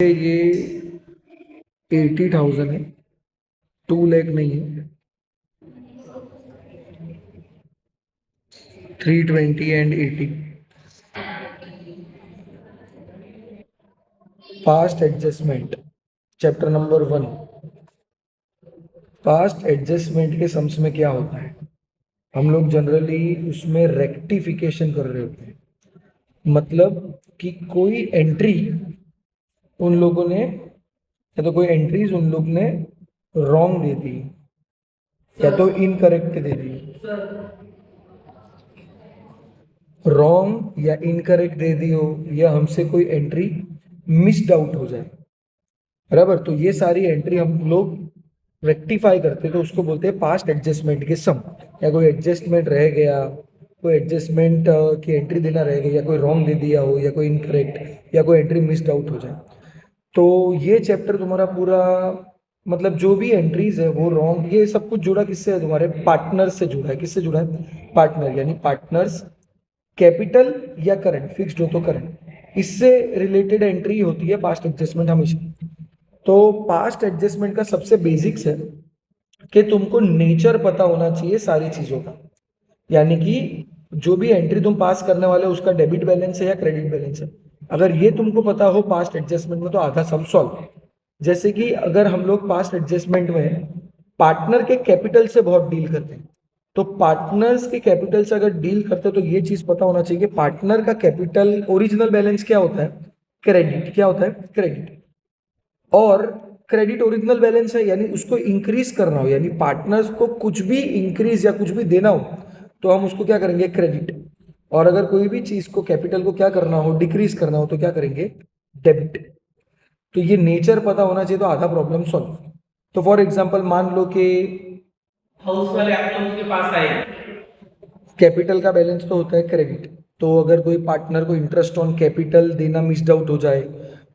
ये 80,000 है, 2 लाख नहीं है, 320 and 80। Past adjustment chapter number 1। Past adjustment के सम्स में क्या होता है, हम लोग जनरली उसमें रेक्टिफिकेशन कर रहे होते हैं। मतलब कि कोई एंट्री उन लोगों ने, या तो कोई एंट्रीज उन लोग ने रॉन्ग दे दी या तो इनकरेक्ट दे दी, रॉन्ग या इनकरेक्ट दे दी हो, या हमसे कोई एंट्री मिस्ड आउट हो जाए, बराबर। तो ये सारी एंट्री हम लोग रेक्टिफाई करते हैं, तो उसको बोलते हैं पास्ट एडजस्टमेंट के सम। या कोई एडजस्टमेंट रह गया, कोई एडजस्टमेंट की एंट्री देना रह गई, या कोई रॉन्ग दे दिया हो, या कोई इनकरेक्ट, या कोई एंट्री मिस्ड आउट हो जाए, तो ये चैप्टर तुम्हारा पूरा, मतलब जो भी एंट्रीज है वो रॉन्ग, ये सब कुछ जुड़ा किससे है, तुम्हारे पार्टनर्स से जुड़ा है। किससे जुड़ा है? पार्टनर, यानी पार्टनर्स, कैपिटल या करंट, फिक्स्ड हो तो करंट, इससे रिलेटेड एंट्री होती है पास्ट एडजस्टमेंट हमेशा। तो पास्ट एडजस्टमेंट का सबसे बेसिक्स है कि तुमको नेचर पता होना चाहिए सारी चीजों का, यानी कि जो भी एंट्री तुम पास करने वाले हो उसका डेबिट बैलेंस है या क्रेडिट बैलेंस है। अगर ये तुमको पता हो पास्ट एडजस्टमेंट में, तो आधा सम सॉल्व। जैसे कि अगर हम लोग पास्ट एडजस्टमेंट में पार्टनर के कैपिटल से बहुत डील करते हैं, तो पार्टनर्स के कैपिटल से अगर डील करते हैं तो ये चीज पता होना चाहिए कि पार्टनर का कैपिटल ओरिजिनल बैलेंस क्या होता है, क्रेडिट। क्या होता है? क्रेडिट। और क्रेडिट ओरिजिनल बैलेंस है, यानी उसको इंक्रीज करना हो, यानी पार्टनर्स को कुछ भी इंक्रीज या कुछ भी देना हो, तो हम उसको क्या करेंगे? क्रेडिट। और अगर कोई भी चीज को, कैपिटल को क्या करना हो, डिक्रीज करना हो, तो क्या करेंगे? डेबिट। तो ये नेचर पता होना चाहिए, तो आधा प्रॉब्लम सॉल्व। तो फॉर एग्जाम्पल मान लो कि हाउस वाले आप लोगों के पास आए, कैपिटल का बैलेंस तो होता है क्रेडिट, तो अगर कोई पार्टनर को इंटरेस्ट ऑन कैपिटल देना मिस्ड आउट हो जाए,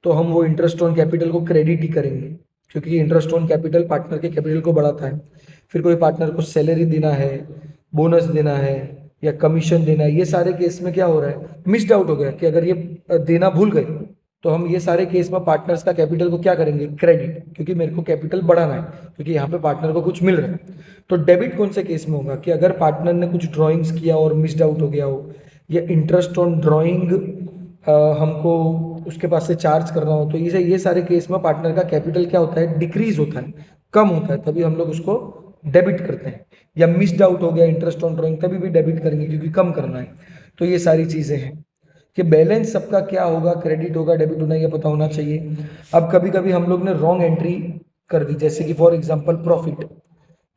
तो हम वो इंटरेस्ट ऑन कैपिटल को क्रेडिट ही करेंगे, क्योंकि इंटरेस्ट ऑन कैपिटल पार्टनर के कैपिटल को बढ़ाता है। फिर कोई पार्टनर को सैलरी देना है, बोनस देना है, या कमीशन देना है, ये सारे केस में क्या हो रहा है? मिस्ड आउट हो गया कि अगर ये देना भूल गए, तो हम ये सारे केस में पार्टनर्स का कैपिटल को क्या करेंगे? क्रेडिट, क्योंकि मेरे को कैपिटल बढ़ाना है, क्योंकि यहाँ पे पार्टनर को कुछ मिल रहा है। तो डेबिट कौन से केस में होगा? कि अगर पार्टनर ने कुछ ड्राइंग्स किया और मिस्ड आउट हो गया हो, या इंटरेस्ट ऑन ड्राइंग हमको उसके पास से चार्ज करना हो, तो ये सारे केस में पार्टनर का कैपिटल क्या होता है? डिक्रीज होता है, कम होता है, तभी हम लोग उसको डेबिट करते हैं। या मिस्ड आउट हो गया इंटरेस्ट ऑन ड्राइंग, तभी भी डेबिट करेंगे, क्योंकि कम करना है। तो ये सारी चीजें हैं कि बैलेंस सबका क्या होगा, क्रेडिट होगा, डेबिट होना, ये पता होना चाहिए। अब कभी कभी हम लोग ने रॉन्ग एंट्री कर दी, जैसे कि फॉर एग्जांपल प्रॉफिट।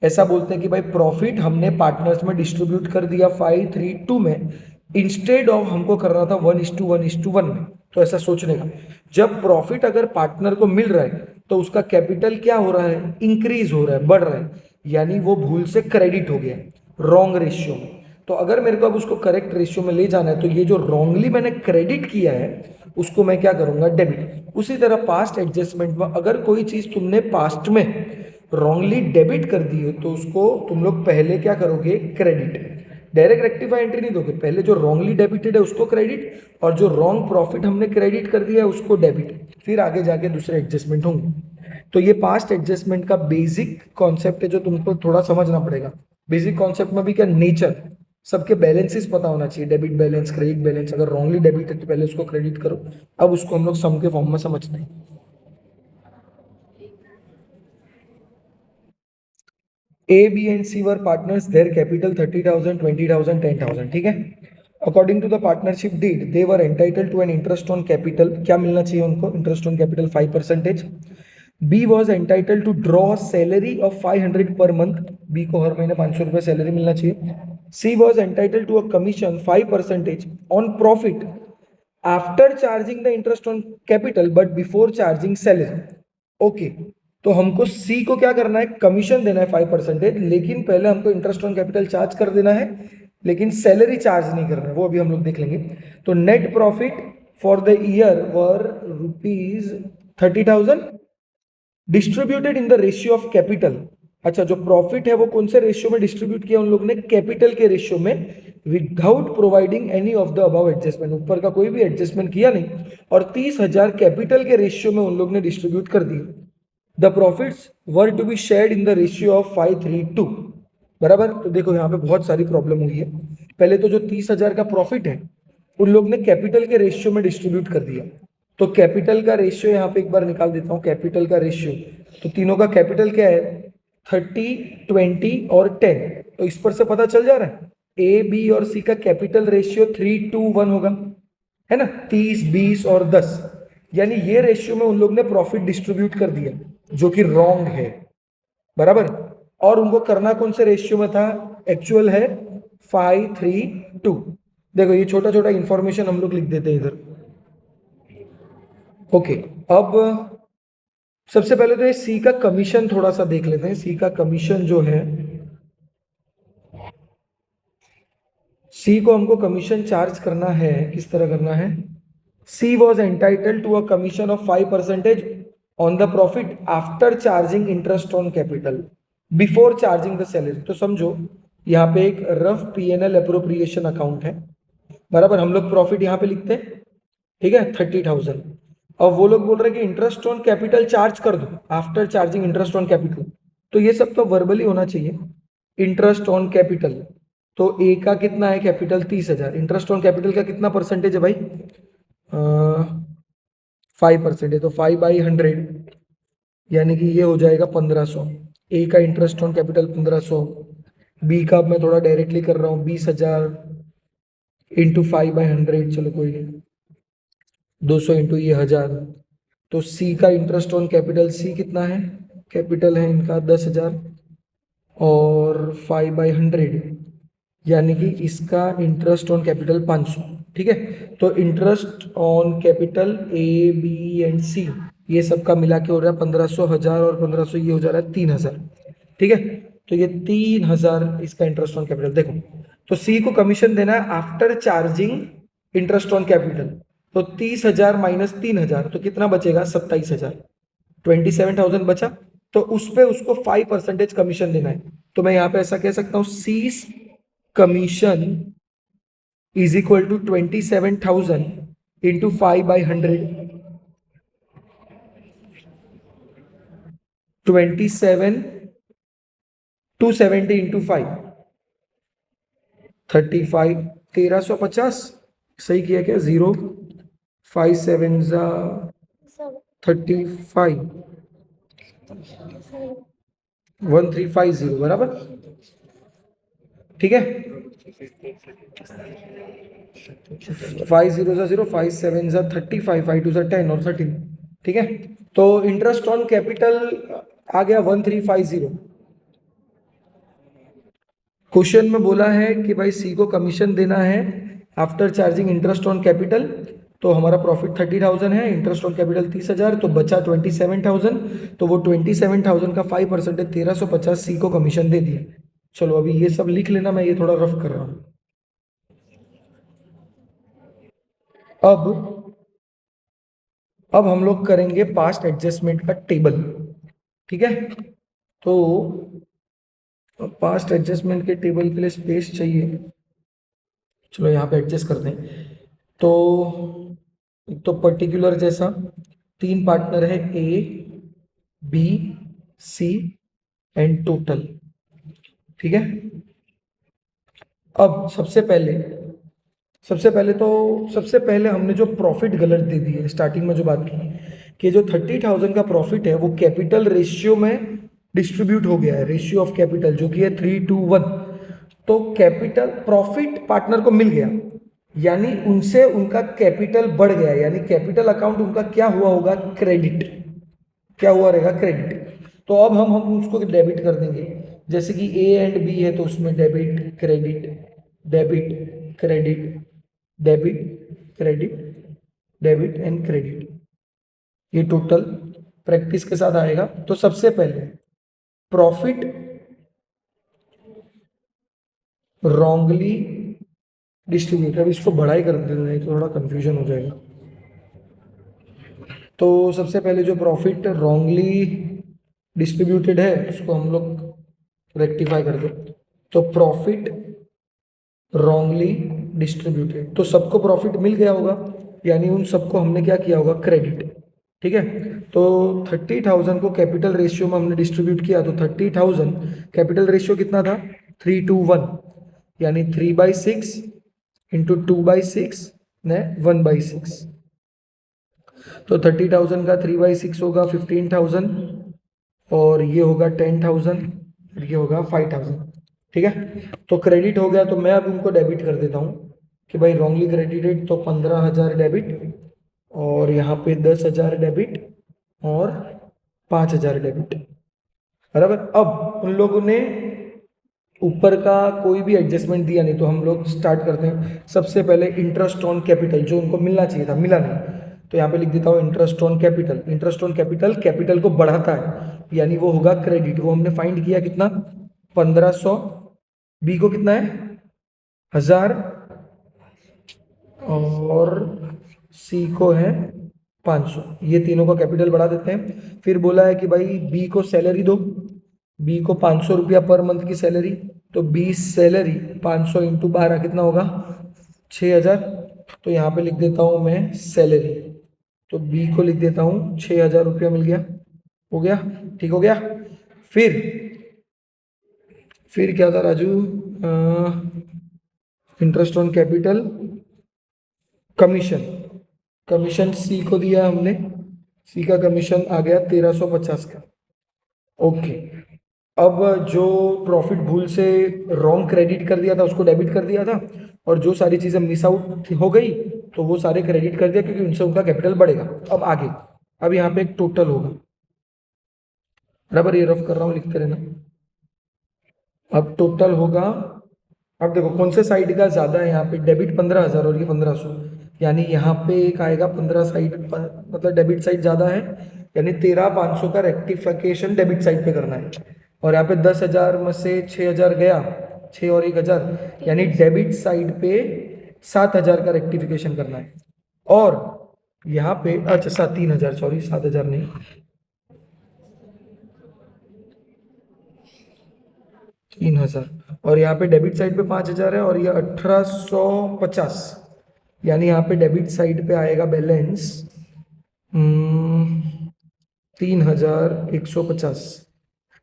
ऐसा बोलते हैं कि भाई प्रॉफिट हमने पार्टनर्स में डिस्ट्रीब्यूट कर दिया 5-3-2 में, इंस्टेड ऑफ हमको करना था 1:1:1 में। तो ऐसा सोचने का, जब प्रॉफिट अगर पार्टनर को मिल रहा है, तो उसका कैपिटल क्या हो रहा है? इंक्रीज हो रहा है, बढ़ रहा है, यानी वो भूल से क्रेडिट हो गया, रॉन्ग रेशियो में। तो अगर मेरे को अब उसको करेक्ट रेशियो में ले जाना है, तो ये जो रॉन्गली मैंने क्रेडिट किया है उसको मैं क्या करूंगा? डेबिट। उसी तरह पास्ट एडजस्टमेंट में अगर कोई चीज तुमने पास्ट में रॉन्गली डेबिट कर दी हो, तो उसको तुम लोग पहले क्या करोगे? क्रेडिट। डायरेक्ट रेक्टिफाई एंट्री नहीं दोगे, पहले जो रॉन्गली डेबिटेड है उसको क्रेडिट, और जो रॉन्ग प्रॉफिट हमने क्रेडिट कर दिया है उसको डेबिट, फिर आगे जाके दूसरे एडजस्टमेंट होंगे। तो ये पास्ट एडजस्टमेंट का बेसिक कॉन्सेप्ट है, जो तुमको थोड़ा समझना पड़ेगा। बेसिक कॉन्सेप्ट में भी क्या? नेचर, सबके बैलेंसेस पता होना चाहिए, डेबिट बैलेंस, क्रेडिट बैलेंस। अगर रॉन्गली डेबिट है तो पहले उसको क्रेडिट करो, अब उसको हम लोग सम के फॉर्म में समझते हैं। A, B and C were partners. Their capital 30,000, 20,000, 10,000. ठीक है? According to the partnership deed, they were entitled to an interest on capital. क्या मिलना चाहिए उनको? Interest on capital 5%. B was entitled to draw salary of 500 per month. B को हर महीने 500 रुपए salary मिलना चाहिए. C was entitled to a commission 5% on profit after charging the interest on capital but before charging salary. Okay, तो हमको सी को क्या करना है? कमीशन देना है 5%, लेकिन पहले हमको इंटरेस्ट ऑन कैपिटल चार्ज कर देना है, लेकिन सैलरी चार्ज नहीं करना है, वो अभी हम लोग देख लेंगे। तो net profit for the year were rupees 30,000 distributed in the ratio of capital अच्छा, जो प्रॉफिट है वो कौन से रेशियो में डिस्ट्रीब्यूट किया उन लोग ने? कैपिटल के रेशियो में, without providing any of the above adjustment, ऊपर का कोई भी एडजस्टमेंट किया नहीं, और 30,000 कैपिटल के रेशियो में उन लोग ने डिस्ट्रीब्यूट कर दिए। The profits were to be shared in the ratio of 5:3:2। बराबर। तो देखो यहाँ पे बहुत सारी प्रॉब्लम हुई है। पहले तो जो 30,000 का प्रॉफिट है उन लोग ने कैपिटल के रेशियो में डिस्ट्रीब्यूट कर दिया। तो कैपिटल का रेशियो यहाँ पे एक बार निकाल देता हूँ, कैपिटल का रेशियो। तो तीनों का कैपिटल क्या है? 30, 20 और 10। तो इस पर से पता चल जा रहा है ए, बी और सी का कैपिटल रेशियो 3:1 होगा, है ना? 30, 20 और 10, यानी ये रेशियो में उन लोग ने प्रॉफिट डिस्ट्रीब्यूट कर दिया, जो कि रॉन्ग है। बराबर। और उनको करना कौन से रेशियो में था? एक्चुअल है 5:3:2। देखो ये छोटा छोटा इंफॉर्मेशन हम लोग लिख देते हैं इधर। ओके, अब सबसे पहले तो ये सी का कमीशन थोड़ा सा देख लेते हैं। सी का कमीशन जो है, सी को हमको कमीशन चार्ज करना है। किस तरह करना है? She was entitled to a commission of 5% on the profit after charging interest on capital before charging the salary. तो समझो यहाँ पे एक रफ P&L अप्रोप्रिएशन अकाउंट है। बराबर। हम लोग प्रॉफिट यहाँ पे लिखते हैं, ठीक है, 30,000। अब वो लोग बोल रहे हैं कि इंटरेस्ट ऑन कैपिटल चार्ज कर दो after charging interest on capital. तो ये सब तो वर्बली होना चाहिए। इंटरेस्ट ऑन कैपिटल, तो ए का कितना है कैपिटल? 30,000। इंटरेस्ट ऑन कैपिटल का कितना परसेंटेज है भाई? 5% है, तो 5/100, यानी कि ये हो जाएगा 1500। ए का इंटरेस्ट ऑन कैपिटल 1500। बी का मैं थोड़ा डायरेक्टली कर रहा हूँ, 20,000 इंटू 5/100, चलो कोई नहीं, 200 इंटू ये 1000। तो सी का इंटरेस्ट ऑन कैपिटल, सी कितना है? कैपिटल है इनका 10,000 और 5/100, यानी कि इसका इंटरेस्ट ऑन कैपिटल 500। ठीक है, तो interest on capital A, B and C, ये सबका मिला के हो रहा है 1500, 1000 और 1500, ये हो जा रहा है 3,000। ठीक है, तो ये 3,000 इसका इंटरेस्ट ऑन कैपिटल। देखो, तो सी को कमीशन देना है after charging interest on capital. तो 30,000 माइनस 3,000, तो कितना बचेगा? 27,000। 27,000 बचा, तो उस पर उसको 5% कमीशन देना है। तो मैं यहाँ पे ऐसा कह सकता हूँ, C's commission is equal to 27,000 into 5/100। 27,270 into 5, 35, 1350। सही किया क्या? 0, 5 7 35, 1350। बराबर। ठीक है, 5 0 0, 5 7 35, 5 2 10 और 13। ठीक है, तो इंटरेस्ट ऑन कैपिटल आ गया 1350। क्वेश्चन में बोला है कि भाई सी को कमीशन देना है after charging interest on capital. तो हमारा प्रॉफिट 30,000 है, इंटरेस्ट ऑन कैपिटल 30,000, तो बचा 27,000। तो वो 27,000 का 5% 1350 सी को कमीशन दे दिया। चलो अभी ये सब लिख लेना, मैं ये थोड़ा रफ कर रहा हूँ। अब हम लोग करेंगे पास्ट एडजस्टमेंट का टेबल। ठीक है, तो पास्ट एडजस्टमेंट के टेबल के लिए स्पेस चाहिए। चलो यहाँ पे एडजस्ट करते हैं। तो एक तो पर्टिकुलर जैसा 3 पार्टनर है, ए, बी, सी एंड टोटल। ठीक है, अब सबसे पहले हमने जो प्रॉफिट गलत दे दी है स्टार्टिंग में, जो बात की कि जो 30,000 का प्रॉफिट है वो कैपिटल रेशियो में डिस्ट्रीब्यूट हो गया है, रेशियो ऑफ कैपिटल जो कि है 3:1। तो कैपिटल प्रॉफिट पार्टनर को मिल गया, यानी उनसे उनका कैपिटल बढ़ गया, यानी कैपिटल अकाउंट उनका क्या हुआ होगा? क्रेडिट। क्या हुआ रहेगा? क्रेडिट। तो अब हम उसको डेबिट कर देंगे। जैसे कि ए एंड बी है तो उसमें debit credit, debit credit, debit credit, debit and credit, ये टोटल प्रैक्टिस के साथ आएगा। तो सबसे पहले प्रॉफिट रॉन्गली डिस्ट्रीब्यूट, अब इसको बढ़ाई कर देते हैं तो थोड़ा कंफ्यूजन हो जाएगा। तो सबसे पहले जो प्रॉफिट रॉन्गली डिस्ट्रीब्यूटेड है उसको हम लोग रेक्टिफाई कर दो। तो प्रॉफिट रॉन्गली डिस्ट्रीब्यूटेड, तो सबको प्रॉफिट मिल गया होगा, यानी उन सबको हमने क्या किया होगा, क्रेडिट। ठीक है, तो 30,000 को कैपिटल रेशियो में हमने डिस्ट्रीब्यूट किया, तो 30,000 कैपिटल रेशियो कितना था, 3:1, यानी 3/6 इंटू 2/6 ने 1/6। तो 30,000 का 3/6 होगा 15,000, और ये होगा 10,000, और ये होगा 5,000। ठीक है, तो क्रेडिट हो गया, तो मैं अब उनको डेबिट कर देता हूँ कि भाई रॉन्गली क्रेडिटेड, तो 15,000 डेबिट, और यहाँ पे 10,000 डेबिट, और 5,000 डेबिट। बराबर। अब उन लोगों ने ऊपर का कोई भी एडजस्टमेंट दिया नहीं, तो हम लोग स्टार्ट करते हैं। सबसे पहले इंटरेस्ट ऑन कैपिटल, जो उनको मिलना चाहिए था मिला नहीं, तो यहाँ पे लिख देता हूँ interest on capital. Interest on capital capital को बढ़ाता है, यानी वो होगा क्रेडिट। वो हमने फाइंड किया कितना, 1500। बी को कितना है, 1000, और सी को है 500। ये तीनों का कैपिटल बढ़ा देते हैं। फिर बोला है कि भाई बी को सैलरी दो, बी को 500 रुपया पर मंथ की सैलरी, तो बी सैलरी 500 इंटू 12 कितना होगा, 6,000। तो यहाँ पे लिख देता हूँ मैं सैलरी, तो बी को लिख देता हूँ 6,000 रुपया मिल गया। हो गया, ठीक हो गया। फिर क्या था Raju, interest on capital, commission. Commission C को दिया हमने, सी का कमीशन आ गया 1,350 का। ओके, अब जो प्रॉफिट भूल से रॉन्ग क्रेडिट कर दिया था उसको डेबिट कर दिया था, और जो सारी चीजें मिस आउट हो गई तो वो सारे क्रेडिट कर दिया, क्योंकि उनसे उनका कैपिटल बढ़ेगा। अब आगे, अब यहाँ पे एक टोटल होगा, बराबर, ये रफ कर रहा हूँ, लिखते रहना। अब टोटल होगा, अब देखो कौन से साइड का ज्यादा है, यहाँ पे डेबिट 15,000 और ये 1,500, यानी यहाँ पे एक आएगा 15 साइड, मतलब डेबिट साइड ज्यादा है, यानी 13,500 का रेक्टिफिकेशन डेबिट साइड पे करना है। और यहाँ पे 10,000 में से 6,000 गया, 6 और 1,000, यानी डेबिट साइड पे 7,000 का रेक्टिफिकेशन करना है। और यहाँ पे अच्छा 3,000, सॉरी 7,000 नहीं, 3,000। और यहाँ पे डेबिट साइड पे 5,000 है, और ये 1,850, यानी यहाँ पे डेबिट साइड पे आएगा बैलेंस 3,150।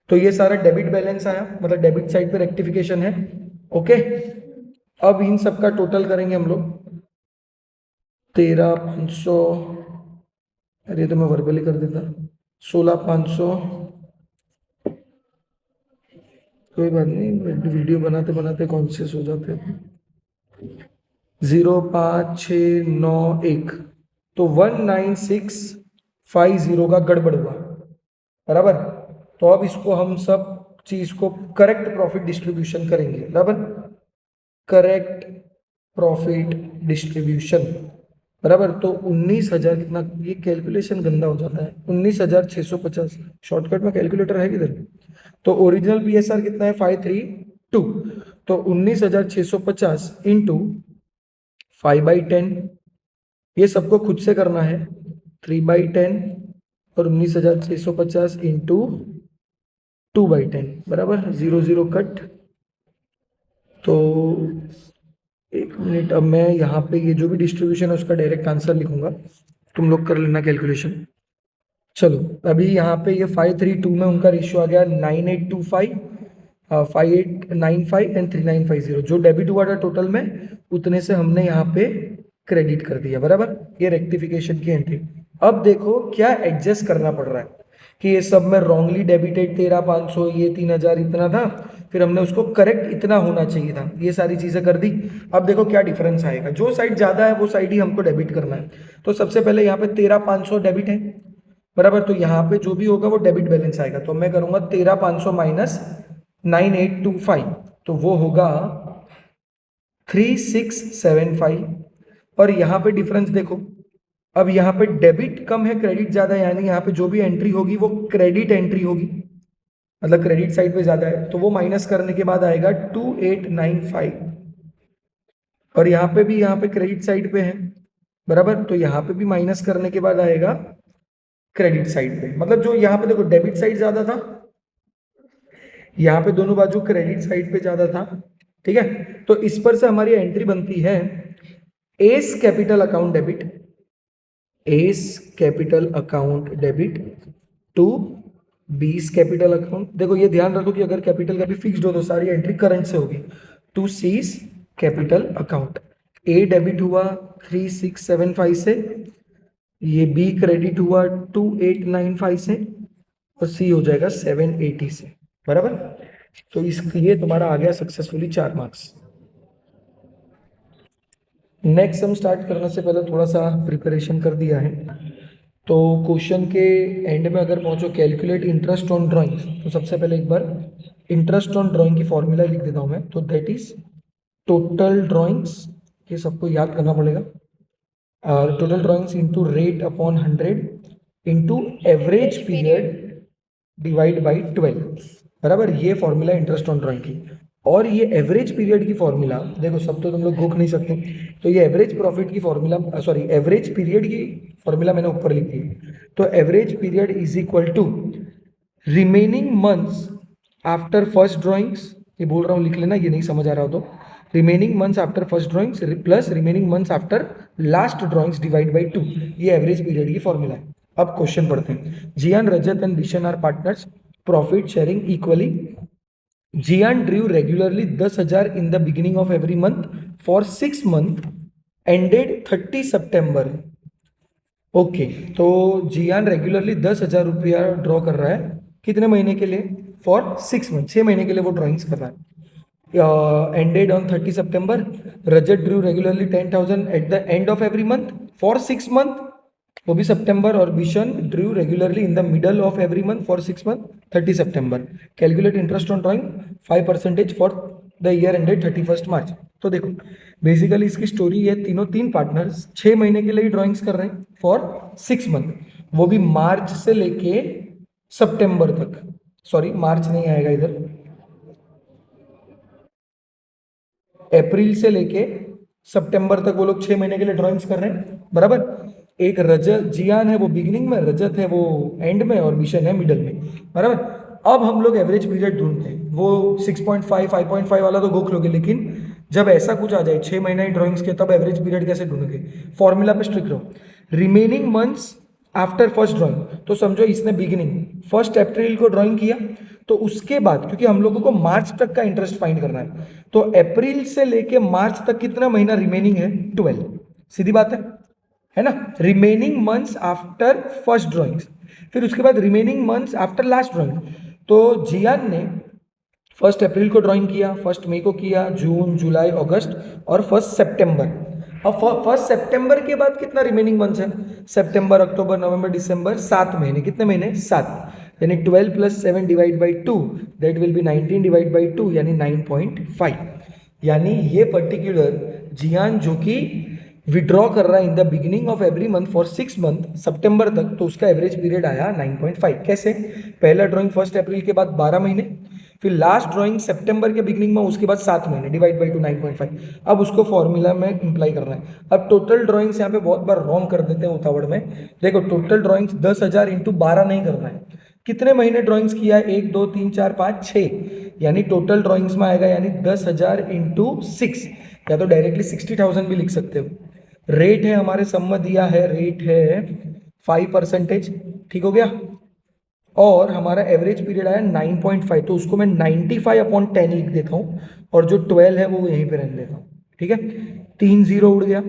तो ये सारा डेबिट बैलेंस आया, मतलब डेबिट साइड पे रेक्टिफिकेशन है। ओके, अब इन सब का टोटल करेंगे हम लोग, 13,500, अरे तो मैं वर्बली कर देता, 16,500, कोई बात नहीं, वीडियो बनाते बनाते कॉन्शियस हो जाते हैं। 0,5,6,9,1, तो 19,650 का गड़बड़ हुआ, बराबर। तो अब इसको हम सब चीज को करेक्ट प्रॉफिट डिस्ट्रीब्यूशन करेंगे, बराबर, करेक्ट प्रॉफिट डिस्ट्रीब्यूशन, बराबर। तो 19,000 कितना, ये कैलकुलेशन गंदा हो जाता है, 19,650, शॉर्टकट में कैलकुलेटर है किधर। तो ओरिजिनल पीएसआर कितना है, 532, तो 19,650 इंटू 5/10, ये सबको खुद से करना है, 3/10, और 19,650 इंटू 2/10, बराबर, 0 0 कट। तो एक मिनट, अब मैं यहाँ पे ये जो भी डिस्ट्रीब्यूशन है उसका डायरेक्ट आंसर लिखूंगा, तुम लोग कर लेना कैलकुलेशन। चलो, अभी यहाँ पे ये 532 में उनका रेशियो आ गया 9825, 5895 एंड 3950, जो डेबिट हुआ था टोटल में उतने से हमने यहाँ पे क्रेडिट कर दिया, बराबर। ये रेक्टिफिकेशन की एंट्री। अब देखो क्या एडजस्ट करना पड़ रहा है, कि ये सब में रॉन्गली डेबिटेड 13,500, ये 3,000 इतना था, फिर हमने उसको करेक्ट इतना होना चाहिए था, ये सारी चीजें कर दी। अब देखो क्या डिफरेंस आएगा, जो साइड ज्यादा है वो साइड ही हमको डेबिट करना है। तो सबसे पहले यहाँ पे 13,500 डेबिट है, बराबर, तो यहाँ पे जो भी होगा वो डेबिट बैलेंस आएगा, तो मैं करूंगा 13,500 माइनस 9,825, तो वो होगा 3,675। और यहाँ पे डिफरेंस देखो, अब यहाँ पे डेबिट कम है, क्रेडिट ज्यादा है, यानी यहाँ पे जो भी एंट्री होगी वो क्रेडिट एंट्री होगी, मतलब क्रेडिट साइड पे ज्यादा है, तो वो माइनस करने के बाद आएगा 2,895। और यहाँ पे भी, यहाँ पे क्रेडिट साइड पे है, बराबर, तो यहाँ पे भी माइनस करने के बाद आएगा क्रेडिट साइड पे, मतलब जो यहाँ पे देखो डेबिट साइड ज्यादा था, यहाँ पे दोनों बाजू क्रेडिट साइड पे ज्यादा था, ठीक है। तो इस पर से हमारी एंट्री बनती है A's capital account debit, A's capital account debit to B's capital account. देखो ये ध्यान रखो कि अगर कैपिटल कभी फिक्स्ड हो तो सारी एंट्री करंट से होगी। To C's capital account, A debit हुआ 3675 से, ये बी क्रेडिट हुआ 2895 से, और सी हो जाएगा 780 से, बराबर। तो इसके लिए तुम्हारा आ गया सक्सेसफुली 4 मार्क्स। नेक्स्ट हम स्टार्ट करने से पहले थोड़ा सा प्रिपरेशन कर दिया है, तो क्वेश्चन के एंड में अगर पहुंचो कैलकुलेट इंटरेस्ट ऑन ड्राइंग, तो सबसे पहले एक बार इंटरेस्ट ऑन ड्राइंग की फॉर्मूला लिख देता हूं मैं। तो दैट इज टोटल ड्राइंग्स, ये सबको याद करना पड़ेगा, total drawings into rate upon 100 into average period divide by 12, बराबर। ये फॉर्मूला इंटरेस्ट ऑन ड्राइंग की। और ये एवरेज पीरियड की फॉर्मूला देखो, सब तो तुम लोग घोख नहीं सकते, तो ये एवरेज प्रॉफिट की फॉर्मूला, सॉरी एवरेज पीरियड की फॉर्मूला मैंने ऊपर लिख दी। तो average period is equal to remaining months after first drawings, ये बोल रहा हूँ लिख लेना, ये नहीं समझ आ रहा हो तो remaining months after first drawings plus remaining months after last drawings divide by 2, ये एवरेज पीरियड की फॉर्मूला है। अब क्वेश्चन पढ़ते हैं। Jiyan, Rajat and Bishan are partners, profit sharing equally. Jiyan drew regularly 10,000 in the beginning of every month for 6 month ended 30 September। Okay, तो जियान regularly 10,000 रुपया draw कर रहा है, कितने महीने के लिए? फॉर 6 मंथ, 6 महीने के लिए वो ड्रॉइंग्स कर रहा है। Ended on 30 September. Rajat Drew regularly 10,000 at the end of every month for 6 month, वो भी सितंबर। और Bishan Drew regularly in the middle of every month for 6 month 30 September. Calculate interest on drawing 5% for the year ended 31 मार्च। तो देखो basically इसकी story है, तीनों तीन partners 6 महीने के लिए ड्रॉइंग्स कर रहे हैं फॉर 6 मंथ, वो भी मार्च से लेके सितंबर तक। सॉरी मार्च नहीं आएगा इधर, अप्रैल से लेके सितंबर तक वो लोग 6 महीने के लिए ड्राइंग्स कर रहे हैं, बराबर। एक रजत, जियान है वो बिगिनिंग में, रजत है वो एंड में, और मिशन है मिडल में, बराबर। अब हम लोग एवरेज पीरियड ढूंढते हैं। वो 6.5 5.5 वाला तो गोख लोगे, लेकिन जब ऐसा कुछ आ जाए 6 महीने ड्राइंग्स के, तब एवरेज पीरियड कैसे ढूंढोगे? फॉर्मूला पे स्ट्रिक्ट रहो। Remaining months after first drawing, तो समझो इसने बिगिनिंग 1 अप्रैल को ड्राइंग किया, तो उसके बाद क्योंकि हम लोगों को मार्च तक का इंटरेस्ट फाइंड करना है, तो अप्रैल से लेके मार्च तक कितना महीना रिमेनिंग है? 12, सीधी बात है ना। Remaining months after first drawings, फिर उसके बाद remaining months after last drawing. तो जियान ने 1 अप्रैल को ड्राइंग किया, 1 मई को किया, जून जुलाई अगस्त और 1 सितंबर। अब 1 सितंबर के बाद कितना रिमेनिंग मंथ्स है? सितंबर, अक्टूबर, नवंबर, दिसंबर, 7 महीने। कितने महीने? 7, यानी 12 + 7 divide by 2, that will be 19 divide by 2, यानी 9.5। यानी ये पर्टिकुलर जियान जो कि विड्रॉ कर रहा है in the beginning of every month for 6 month सितंबर तक, तो उसका एवरेज पीरियड आया 9.5। कैसे? पहला ड्राइंग 1 अप्रैल के बाद 12 महीने, फिर लास्ट ड्राइंग सितंबर के बिगिनिंग में, उसके बाद 7 महीने, डिवाइड बाई 2 9.5। अब उसको फॉर्मूला में इंप्लाई करना है। अब टोटल ड्राइंग्स यहाँ पे बहुत बार रॉन्ग कर देते हैं उतावड़ में। देखो टोटल ड्राइंग्स 10,000 इंटू 12 नहीं करना है। कितने महीने ड्राइंग्स किया है? 1 2 3 4 5 6, यानी टोटल ड्राइंग्स में आएगा, यानी 10,000 इंटू 6, या तो डायरेक्टली 60,000 भी लिख सकते हो। रेट है हमारे सम में दिया है, रेट है 5%, ठीक हो गया। और हमारा एवरेज पीरियड आया 9.5, तो उसको मैं 95/10 लिख देता हूँ, और जो 12 है वो यहीं पे रहने देता हूँ, ठीक है। 3 0 उड़ गया,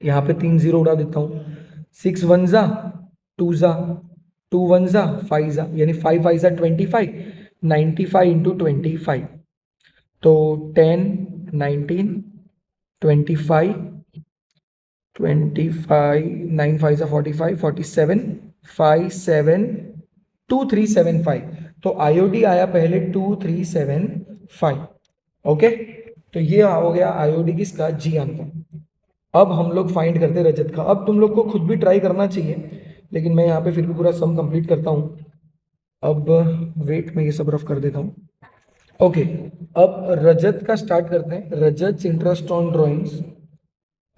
यहाँ पे 3 0 उड़ा देता हूँ। 6 1 जा 2 जा, 2 1 जा 5 जा, यानी 5 5 जा 25, 95 इंटू 25, तो 10 19 25 25 9 5 जा 45 47 5 7 2375, तो आईओडी आया पहले 2375। ओके, तो ये हो गया आईओडी किसका? जियान का। अब हम लोग फाइंड करते हैं रजत का। अब तुम लोग को खुद भी ट्राई करना चाहिए, लेकिन मैं यहाँ पे फिर भी पूरा सम कंप्लीट करता हूँ। अब वेट में ये सब रफ कर देता हूँ। ओके, अब रजत का स्टार्ट करते हैं। रजत इंटरेस्ट ऑन ड्राइंग्स,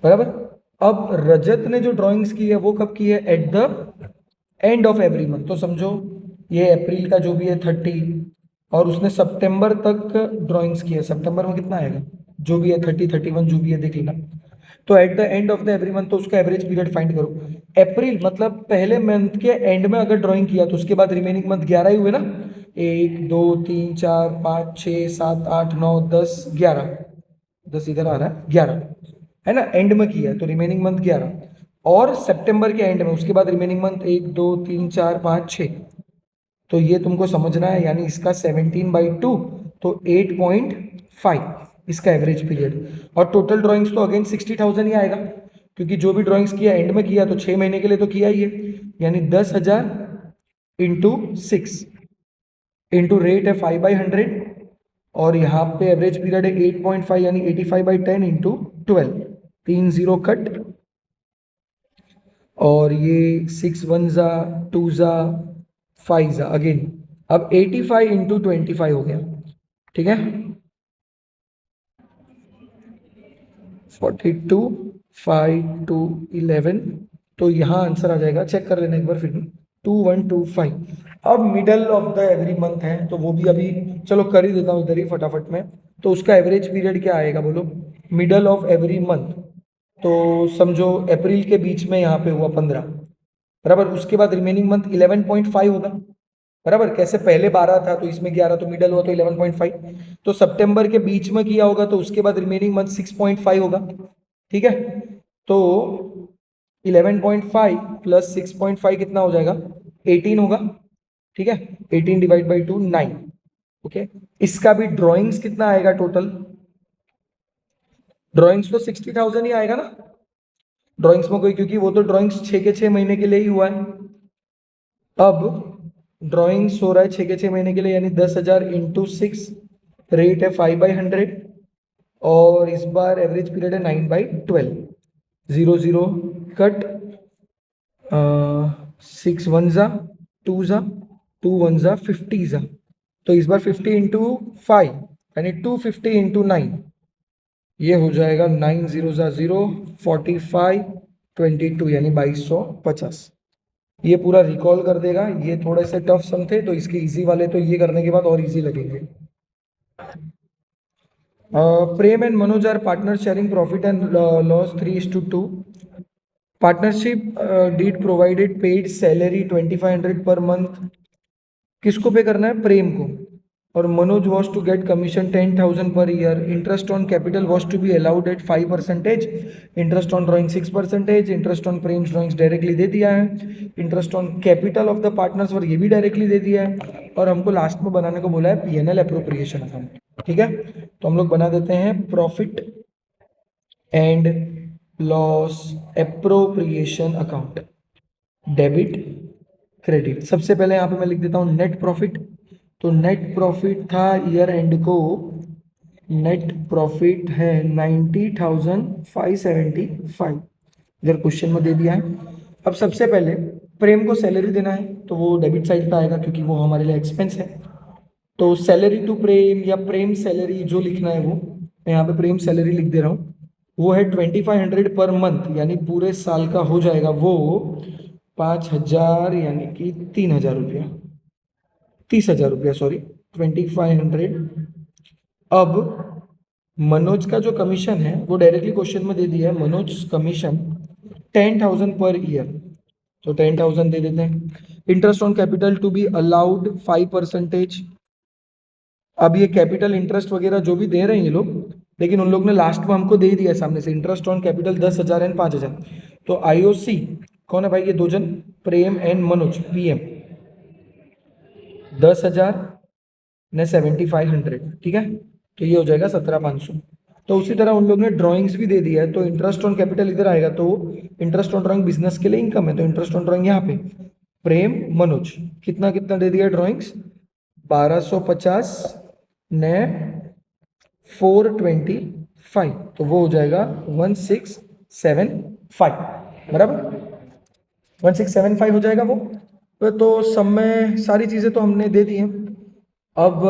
बराबर। अब रजत ने जो ड्राइंग्स की है वो कब की है? At the end of every month. तो समझो ये अप्रैल का जो भी है 30, और उसने सितंबर तक ड्राइंग्स किया, सितंबर में कितना आएगा, जो भी है 30, 31 जो भी है देख लेना। तो at the end of the every month तो उसका एवरेज पीरियड फाइंड करो। अप्रैल मतलब पहले मंथ के एंड में अगर ड्राइंग किया तो उसके बाद रिमेनिंग मंथ 11 ही हुए ना, 1 2 3 4 5 6 7 8 9 10 11, 10 इधर आ रहा है, 11 है ना, एंड में किया तो रिमेनिंग मंथ 11, और सितंबर के एंड में उसके बाद रिमेनिंग मंथ 1 2 3 4 5 6, तो ये तुमको समझना है, यानी इसका 17/2 तो 8.5 इसका एवरेज पीरियड। और टोटल ड्राइंग्स तो अगेन 60,000 ही आएगा, क्योंकि जो भी ड्राइंग्स किया एंड में किया तो 6 महीने के लिए तो किया ही है, यानी 10,000 इंटू 6 इंटू रेट है 5/100, और यहाँ पे एवरेज पीरियड है 8.5 यानी 85/10 इंटू 12, 3 0 कट, और ये 6 1 जा 2 जा 5 जा अगेन, अब 85 इंटू 25 हो गया, ठीक है, 42 5 2 11, तो यहाँ आंसर आ जाएगा, चेक कर लेना एक बार फिर भी, 2125। अब middle of the every month है तो वो भी अभी चलो कर ही देता हूँ इधर ही फटाफट में। तो उसका एवरेज पीरियड क्या आएगा बोलो, मिडल ऑफ एवरी मंथ, तो समझो अप्रैल के बीच में यहाँ पे हुआ 15, बराबर, उसके बाद रिमेनिंग मंथ 11.5 होगा, बराबर, कैसे पहले 12 था तो इसमें 11, तो मिडल हुआ तो 11.5, तो सितंबर के बीच में किया होगा तो उसके बाद रिमेनिंग मंथ 6.5 होगा, ठीक है, तो 11.5 प्लस 6.5 कितना हो जाएगा, 18 होगा, ठीक है, 18 डिवाइड बाई 2 9, ओके। इसका भी ड्राइंग्स कितना आएगा टोटल, ड्राइंग्स तो 60,000 ही आएगा ना, ड्राइंग्स में कोई, क्योंकि वो तो ड्राइंग्स 6 के 6 महीने के लिए ही हुआ है। अब ड्राइंग्स हो रहा है 6 के 6 महीने के लिए, यानी 10,000 इंटू 6, रेट है 5/100, और इस बार एवरेज पीरियड है 9/12, 0 0 कट, 6 1 जा 2 जा 2 1 जा 50 जा, तो इस बार 50 इंटू 5 यानी 250 इंटू 9, ये हो जाएगा 9 0 जा 0 45 22 यानी 2250। ये पूरा रिकॉल कर देगा, ये थोड़े से टफ सम थे तो इसके इजी वाले तो ये करने के बाद और इजी लगेंगे। Prem and Manoj are partner sharing profit and loss 3:2, partnership deed provided paid salary 2500 per month, किसको पे करना है, प्रेम को, और Manoj was to get commission 10,000 per year, interest on capital was to be allowed at 5%, interest on drawing 6%, interest on Prem's drawings directly दे दिया है, interest on capital of the partners और ये भी डायरेक्टली दे दिया है, और हमको लास्ट में बनाने को बोला है पीएनएल अप्रोप्रिएशन अकाउंट, ठीक है, तो हम लोग बना देते हैं profit and loss appropriation account, debit credit. सबसे पहले यहाँ पे मैं लिख देता हूँ नेट प्रॉफिट, तो नेट प्रॉफिट था ईयर एंड को, नेट प्रॉफिट है 90,575, इधर क्वेश्चन में दे दिया है। अब सबसे पहले प्रेम को सैलरी देना है तो वो डेबिट साइड पे आएगा क्योंकि वो हमारे लिए एक्सपेंस है, तो सैलरी टू प्रेम या प्रेम सैलरी जो लिखना है वो, मैं यहाँ पे प्रेम सैलरी लिख दे रहा हूँ, वो है 2500 पर मंथ, यानी पूरे साल का हो जाएगा वो 5,000 यानी कि 3,000 रुपया, 30,000 रुपया सॉरी, 2500। अब मनोज का जो कमीशन है वो डायरेक्टली क्वेश्चन में दे दिया है, मनोज कमीशन 10,000 पर ईयर, तो 10,000 दे देते हैं। Interest on capital to be allowed 5%, अब ये कैपिटल इंटरेस्ट वगैरह जो भी दे रहे हैं ये लोग, लेकिन उन लोग ने लास्ट में हमको दे दिया है सामने से, इंटरेस्ट ऑन कैपिटल 10,000 एंड 5,000, तो आईओसी कौन है भाई, ये दो जन, प्रेम एंड मनोज पीएम, 10,000 ने 7,500, ठीक है, तो ये हो जाएगा 17,500। तो उसी तरह उन लोग ने ड्राइंग्स भी दे दिया है, तो इंटरेस्ट ऑन कैपिटल इधर आएगा, तो इंटरेस्ट ऑन ड्राइंग बिजनेस के लिए इनकम है, तो इंटरेस्ट ऑन ड्राइंग यहाँ पे प्रेम मनोज कितना कितना दे दिया ड्राइंग्स, 1250 ने 425, तो वो हो जाएगा 1675, बराबर 1675 हो जाएगा वो। तो सब में सारी चीज़ें तो हमने दे दी हैं। अब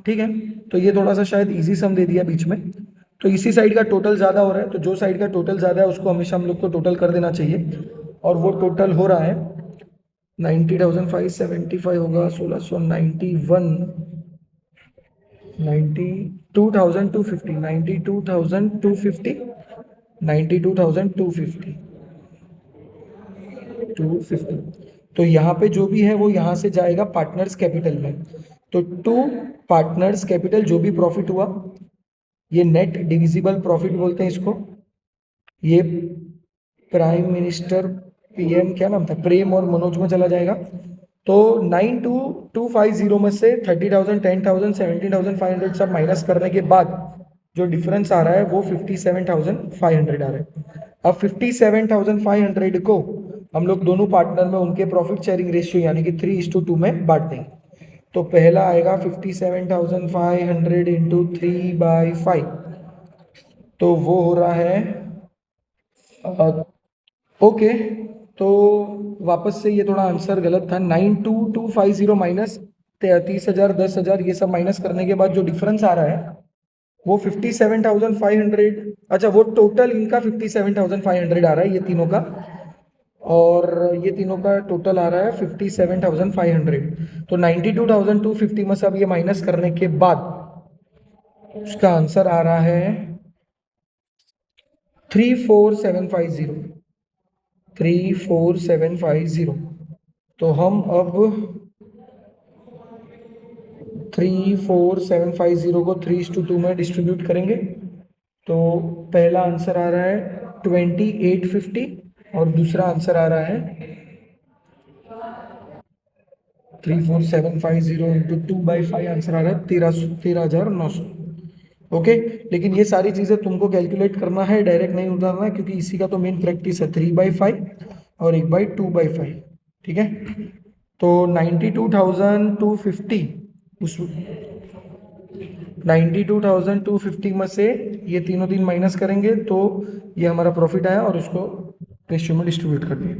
ठीक है, तो ये थोड़ा सा शायद इजी सम दे दिया बीच में, तो इसी साइड का टोटल ज़्यादा हो रहा है, तो जो साइड का टोटल ज़्यादा है उसको हमेशा हम लोग को टोटल कर देना चाहिए, और वो टोटल हो रहा है 90,575 होगा 1691 92,250, 92,250, 92,250, 250। तो यहाँ पे जो भी है वो यहाँ से जाएगा पार्टनर्स कैपिटल में। तो टू पार्टनर्स कैपिटल जो भी प्रॉफिट हुआ, ये नेट डिविजिबल प्रॉफिट बोलते हैं इसको। ये प्राइम मिनिस्टर पीएम क्या नाम था, प्रेम और मनोज में चला जाएगा। तो 92,250 में से 30,000, 10,000, 17,500 सब माइनस करने के बाद जो डिफरेंस आ रहा है वो 57,500 आ रहा है। अब 57,500 को हम लोग दोनों पार्टनर में उनके प्रॉफिट शेयरिंग रेशियो यानी कि 3:2 में बांट देंगे। तो पहला आएगा 57,500 इंटू 3/5, तो वो हो रहा है ओके। तो वापस से ये थोड़ा आंसर गलत था। 92,250 माइनस 33,000, 10,000 ये सब माइनस करने के बाद जो डिफरेंस आ रहा है वो 57,500। अच्छा, वो टोटल इनका 57,500 आ रहा है ये तीनों का, और ये तीनों का टोटल आ रहा है 57,500। तो 92,250 में से अब ये माइनस करने के बाद उसका आंसर आ रहा है 34750, 34750। तो हम अब 34750 को 3:2 में डिस्ट्रीब्यूट करेंगे। तो पहला आंसर आ रहा है 2850 और दूसरा आंसर आ रहा है 34750 इंटू 2/5, आंसर आ रहा है 13,900। ओके, लेकिन ये सारी चीज़ें तुमको कैलकुलेट करना है, डायरेक्ट नहीं उतारना है, क्योंकि इसी का तो मेन प्रैक्टिस है 3/5 और 1/2/5। ठीक है, तो 92,250 उस 92,250 में से ये तीनों दिन माइनस करेंगे तो ये हमारा प्रॉफिट आया और उसको रेशियो में डिस्ट्रीब्यूट कर दिया।